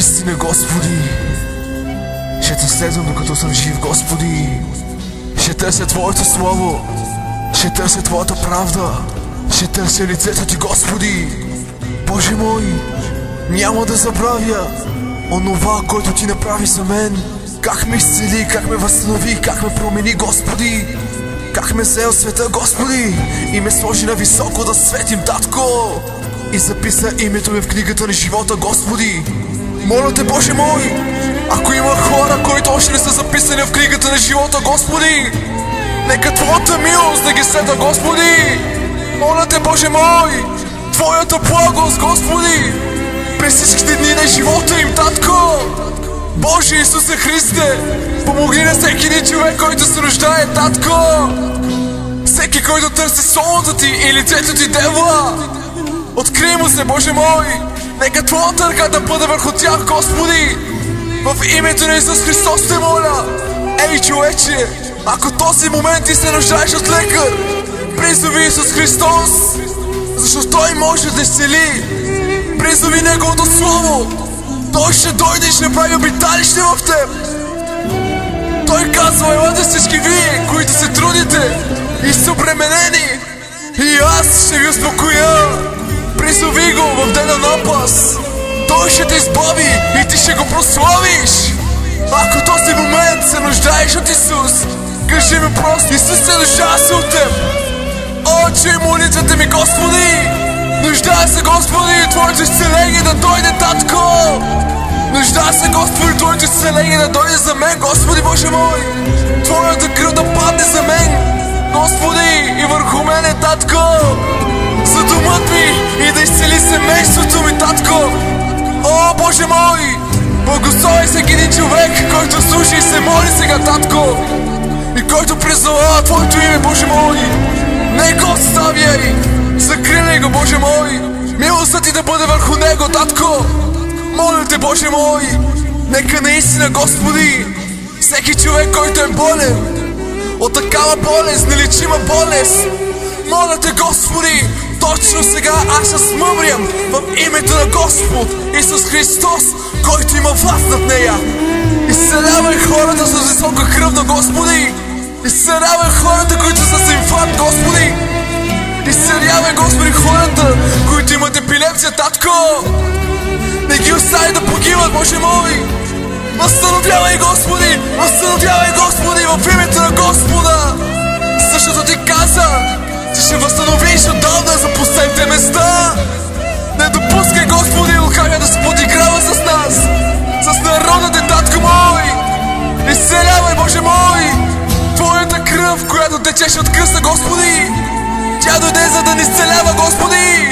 Наистина, Господи, ще те следвам докато съм жив, Господи. Ще търся Твоето Слово, ще търся Твоята правда, ще търся лицето Ти, Господи. Боже мой, няма да забравя онова, което Ти направи за мен. Как ме изцели, как ме възстанови, как ме промени, Господи. Как ме взе от света, Господи, и ме сложи на високо да светим, Татко. И записа името ми в книгата на живота, Господи. Моля Те, Боже мой, ако има хора, които още не са записани в книгата на живота, Господи, нека Твоята милост да ги следва, Господи. Моля Те, Боже мой, Твоята благост, Господи, през всичките дни на живота им, Татко. Боже Исусе Христе, помогни на всеки един човек, който се нуждае, Татко. Всеки, който търси солото Ти и лицето Ти, Девла, открий му се, Боже мой. Нека Твоята ръка да бъде върху тях, Господи. В името на Исус Христос те моля. Ей, човече, ако този момент ти се нуждаеш от лекар, призови Исус Христос, защото Той може да изцели. Призови Неговото Слово. Той ще дойде и ще прави обиталище в теб. Той казва: елате всички вие, които се трудите и са обременени, и аз ще ви успокоя. Призови Го в дена напаст. Той ще те избави и ти ще Го прославиш. Ако този момент се нуждаеш от Исус, кажи ми просто: Исус, се нуждае се от теб. О, чуй молитвата ми, Господи. Нуждае се, Господи, Твоето изцеление да дойде, Татко. Нуждае се, Господи, Твоето изцеление да дойде за мен, Господи Боже мой. Твоята кръв да падне за мен, Господи, и върху мене, Татко. За домът ми и да изцели семейството ми, Татко. О, Боже мой, благослови всеки един човек, който слуша и се моли сега, Татко, и който призовава Твоето име, Боже мой. Не го оставяй, закриляй го, Боже мой. Милостта Ти да бъде върху него, Татко. Моля Те, Боже мой, нека наистина, Господи, всеки човек, който е болен от такава болест, нелечима болест, моля Те, Господи, точно сега аз се смъмрям в името на Господ Исус Христос, който има власт над нея. Изцелявай хората с висока кръвна, Господи. Изцелявай хората, които са с инфаркт, Господи. Изцелявай, Господи, хората, които имат епилепсия, Татко. Не ги остави да погиват, Боже мой. Възстановявай, Господи, възстановявай, Господи, в името на Господа. Защото Ти каза, Ти ще възстановиш отдавна за последните места. Не допускай, Господи, лукавия да се подиграва с нас, с народа Ти, Татко мой. Изцелявай, Боже мой. Твоята кръв, която течеше от кръста, Господи, тя дойде за да ни изцелява, Господи.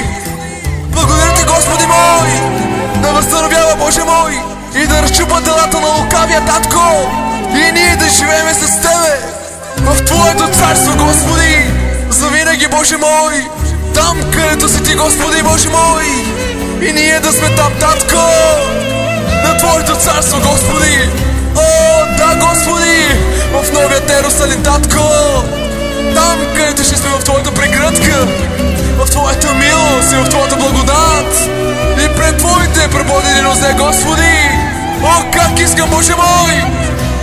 Благодаря Ти, Господи мой, да възстановява, Боже мой, и да разчупа делата на лукавия, Татко, и ние да живеем с Тебе в Твоето царство, Господи, завинаги, Боже мой. Там, където си Ти, Господи, Боже мой, и ние да сме там, Татко, на Твоето царство, Господи. О, да, Господи, в новият Иерусалим, Татко, там, където ще сме в Твоята прегръдка, в Твоята милост и в Твоята благодат, и пред Твоите пребодени нозе, Господи. О, как искам, Боже мой,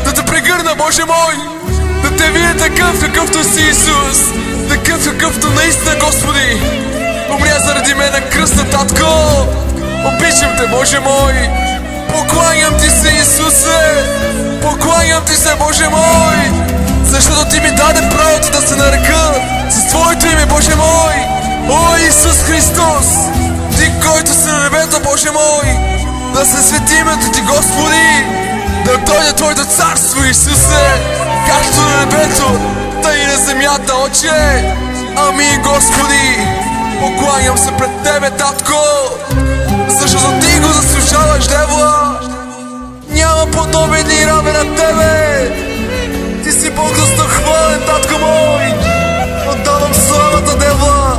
да Те прегърна, Боже мой, да Те видя такъв, какъвто си, Исус, такъв, какъвто наистина, Господи, умря заради мен на кръста, Татко. Обичам Те, Боже мой. Покланям Ти се, Исусе. Покланям Ти се, Боже мой, защото Ти ми даде правото да се нарека с Твоето име, Боже мой. О, Исус Христос, Ти, който си на небето, Боже мой, да се свети името Ти, Господи, да дойде Твоето царство, Исусе, както на небето, тъй и на земята, Отче. Амин, Господи. Покланям се пред Тебе, Татко, защото Ти го заслужаваш, Девла. Няма подобен и равен на Тебе. Ти си благословен, Татко мой. Отдавам славата, Девла,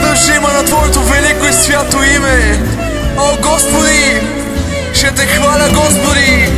дължима на Твоето велико и свято име. О, Господи, ще Те хваля, Господи.